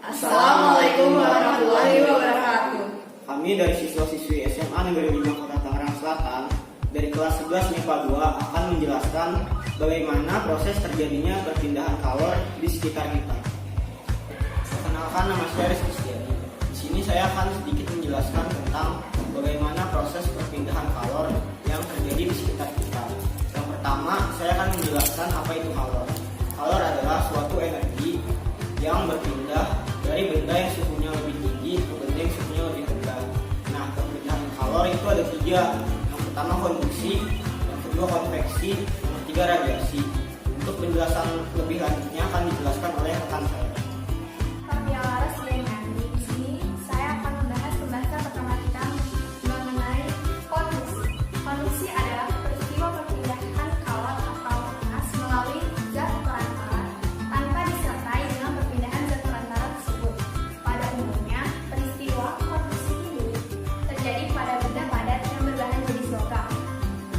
Assalamualaikum warahmatullahi wabarakatuh. Kami dari siswa-siswi SMA Negeri 5 Kota Tangerang Selatan dari kelas 11 MIPA 2 akan menjelaskan bagaimana proses terjadinya perpindahan kalor di sekitar kita. Perkenalkan, nama saya Rizky Setiadi. Di sini saya akan sedikit menjelaskan tentang bagaimana proses perpindahan kalor yang terjadi di sekitar kita. Yang pertama, saya akan menjelaskan apa itu kalor. Kalor adalah suatu energi yang berpindah dari benda yang suhunya lebih tinggi ke benda yang suhunya lebih rendah. Nah, perpindahan kalor itu ada tiga. Yang pertama konduksi, yang kedua konveksi, yang ketiga radiasi. Untuk penjelasan lebih lanjutnya akan dijelaskan oleh rekan saya. Di sini saya akan membahas pembahasan pertama kita mengenai konduksi. Konduksi adalah peristiwa perpindahan kalor atau panas melalui zat perantara tanpa disertai dengan perpindahan zat perantara tersebut. Pada umumnya, peristiwa konduksi ini terjadi pada benda padat yang berbahan jenis logam.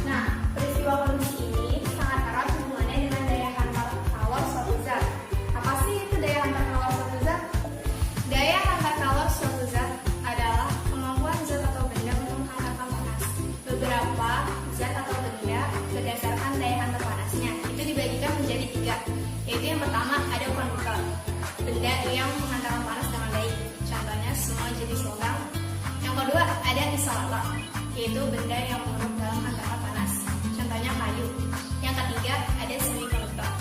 Nah, peristiwa konduksi ini sangat erat hubungannya dengan daya hantar kalor suatu zat. Apa sih itu daya hantar kalor suatu zat? Daya hantar kalor suatu zat adalah kemampuan zat atau benda untuk menghantarkan panas. Beberapa zat atau benda berdasarkan daya hantar panasnya itu dibagikan menjadi tiga, yaitu yang pertama ada konduktor, benda yang menghantarkan panas dengan baik, contohnya semua jenis logam. Yang kedua ada isolator, yaitu benda yang buruk dalam hantaran panas, contohnya kayu. Yang ketiga ada semikonduktor,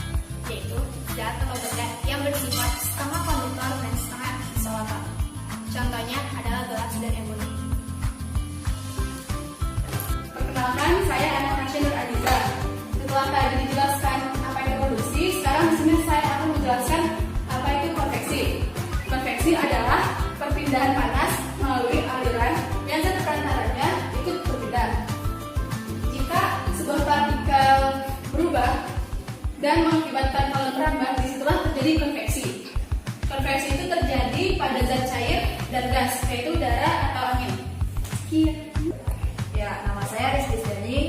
yaitu zat atau benda yang bersifat setengah konduktor dan setengah isolator. Contohnya adalah gelas dan embun. Perkenalkan, saya Anastasia Nur Adiza. Setelah tadi dijelaskan apa itu konduksi, sekarang di sini saya akan menjelaskan apa itu konveksi. Konveksi adalah perpindahan panas melalui aliran yang zat perantaranya ikut berpindah. Jika sebuah partikel berubah dan mengakibatkan kalor berambah, disitulah terjadi konveksi. Konveksi itu terjadi pada zat cair dan gas, yaitu udara atau angin. Sekian. Ya, nama saya Rizky Setiadi.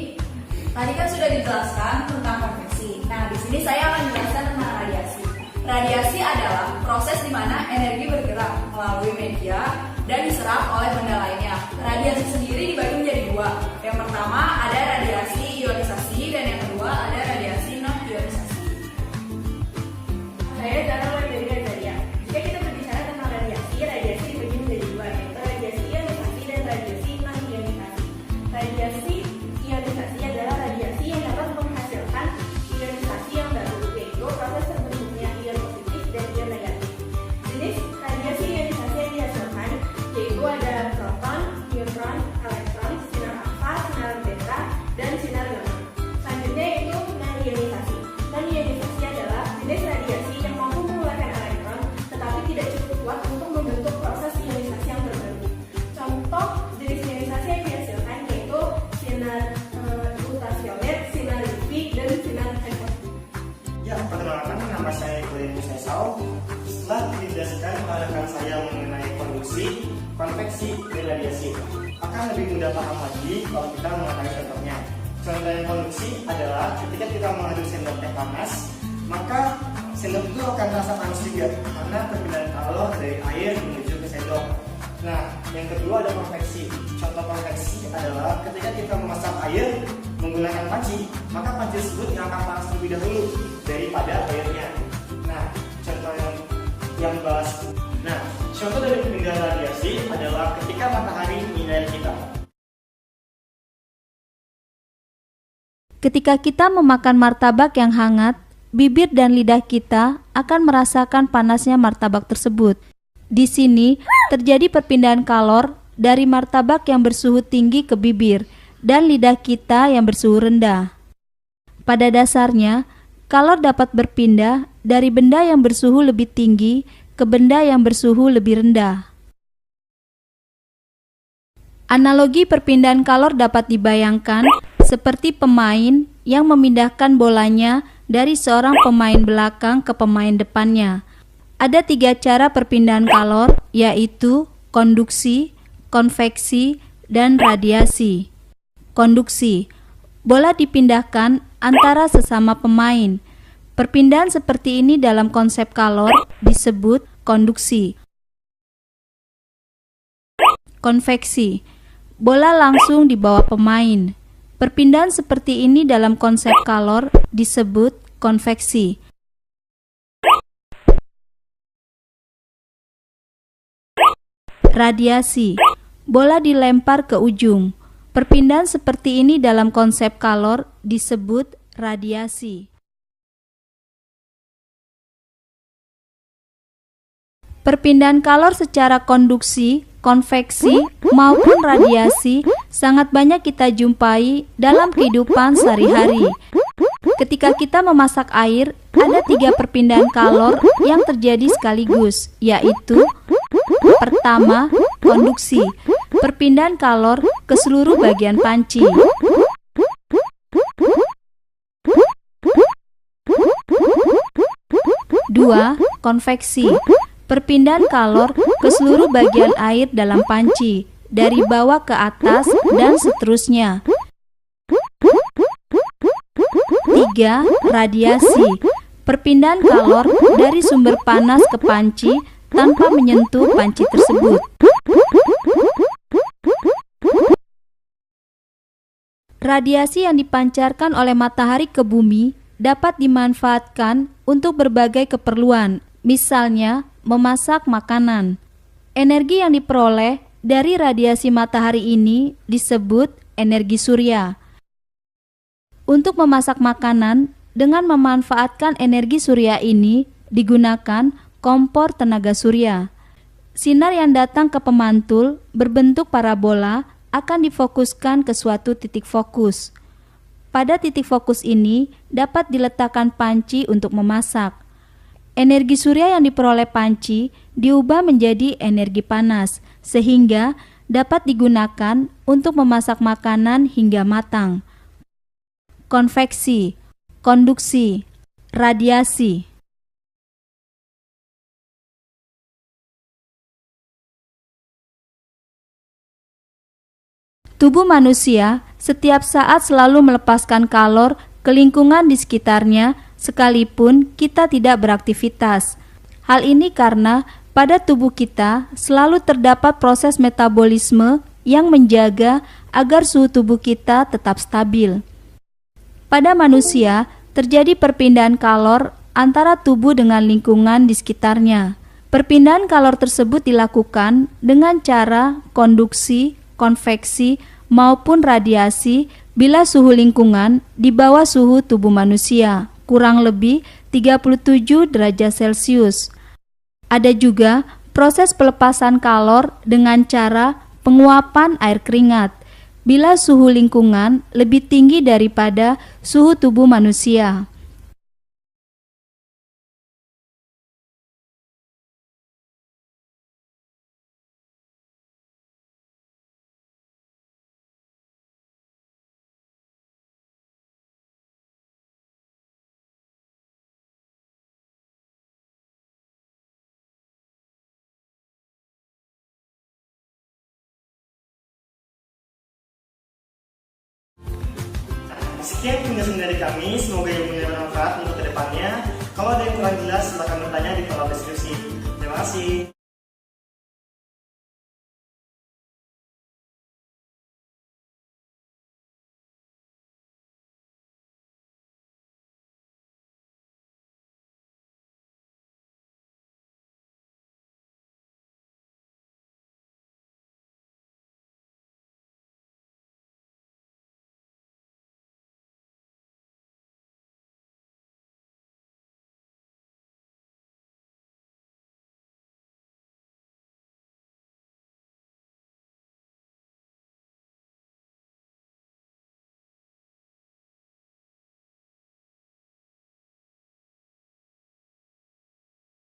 Tadi kan sudah dijelaskan tentang konveksi. Nah, di sini saya akan menjelaskan tentang radiasi. Radiasi adalah proses di mana energi bergerak melalui media dan diserap oleh benda lainnya. Radiasi sendiri dibagi menjadi dua. Yang pertama ada radiasi ionisasi dan yang kedua ada radiasi non-ionisasi. Saya Zara dari Zaria. Jika kita berbicara tentang radiasi dibagi menjadi dua, yaitu radiasi ionisasi dan radiasi non-ionisasi. Radiasi ionisasi adalah radiasi yang dapat menghasilkan ionisasi yang baru, yaitu proses terbentuknya ion positif dan ion negatif. Jenis radiasi ionisasi yang dihasilkan yaitu ada proton, neutron, elektron, sinar alfa, sinar beta, dan sinar gamma. Selanjutnya yaitu non-ionisasi. Non-ionisasi adalah jenis radiasi yang mampu mengeluarkan elektron tetapi tidak cukup kuat untuk membentuk proses ionisasi yang terbaru. Contoh jenis ionisasi yang dihasilkan yaitu sinar ultraviolet, sinar UV, dan sinar infrared. Ya, perkenalkan, nama saya Ibrahim Musaisau. Setelah dijelaskan rekan saya mengenai konduksi, konveksi, dan radiasi, akan lebih mudah paham lagi kalau kita mengetahui contohnya. Contoh yang konduksi adalah ketika kita mengaduk sendok teh panas, maka sendok itu akan terasa panas juga karena perpindahan kalor dari air menuju ke sendok. Nah, yang kedua ada konveksi. Contoh konveksi adalah ketika kita memasak air menggunakan panci, maka panci tersebut yang akan panas terlebih dahulu daripada airnya. Nah, contoh yang bahas. Nah, contoh dari perpindahan radiasi adalah ketika matahari menyinari kita. Ketika kita memakan martabak yang hangat, bibir dan lidah kita akan merasakan panasnya martabak tersebut. Di sini terjadi perpindahan kalor dari martabak yang bersuhu tinggi ke bibir dan lidah kita yang bersuhu rendah. Pada dasarnya, kalor dapat berpindah dari benda yang bersuhu lebih tinggi ke benda yang bersuhu lebih rendah. Analogi perpindahan kalor dapat dibayangkan seperti pemain yang memindahkan bolanya dari seorang pemain belakang ke pemain depannya. Ada tiga cara perpindahan kalor, yaitu konduksi, konveksi, dan radiasi. Konduksi, bola dipindahkan antara sesama pemain. Perpindahan seperti ini dalam konsep kalor disebut konduksi. Konveksi. Bola langsung di bawah pemain. Perpindahan seperti ini dalam konsep kalor disebut konveksi. Radiasi. Bola dilempar ke ujung. Perpindahan seperti ini dalam konsep kalor disebut radiasi. Perpindahan kalor secara konduksi, konveksi, maupun radiasi sangat banyak kita jumpai dalam kehidupan sehari-hari. Ketika kita memasak air, ada 3 perpindahan kalor yang terjadi sekaligus, yaitu pertama, konduksi, perpindahan kalor ke seluruh bagian panci. Dua, konveksi, perpindahan kalor ke seluruh bagian air dalam panci, dari bawah ke atas dan seterusnya. 3. Radiasi, perpindahan kalor dari sumber panas ke panci tanpa menyentuh panci tersebut. Radiasi yang dipancarkan oleh matahari ke bumi dapat dimanfaatkan untuk berbagai keperluan, misalnya memasak makanan. Energi yang diperoleh dari radiasi matahari ini disebut energi surya. Untuk memasak makanan, dengan memanfaatkan energi surya ini digunakan kompor tenaga surya. Sinar yang datang ke pemantul berbentuk parabola akan difokuskan ke suatu titik fokus. Pada titik fokus ini dapat diletakkan panci untuk memasak. Energi surya yang diperoleh panci diubah menjadi energi panas, sehingga dapat digunakan untuk memasak makanan hingga matang. Konveksi, konduksi, radiasi. Tubuh manusia setiap saat selalu melepaskan kalor ke lingkungan di sekitarnya sekalipun kita tidak beraktivitas. Hal ini karena pada tubuh kita selalu terdapat proses metabolisme yang menjaga agar suhu tubuh kita tetap stabil. Pada manusia, terjadi perpindahan kalor antara tubuh dengan lingkungan di sekitarnya. Perpindahan kalor tersebut dilakukan dengan cara konduksi, konveksi, maupun radiasi bila suhu lingkungan di bawah suhu tubuh manusia, kurang lebih 37 derajat Celcius. Ada juga proses pelepasan kalor dengan cara penguapan air keringat, bila suhu lingkungan lebih tinggi daripada suhu tubuh manusia. Sekian penjelasan dari kami, semoga ilmunya bermanfaat untuk kedepannya. Kalau ada yang kurang jelas, silakan bertanya di kolom deskripsi. Terima kasih.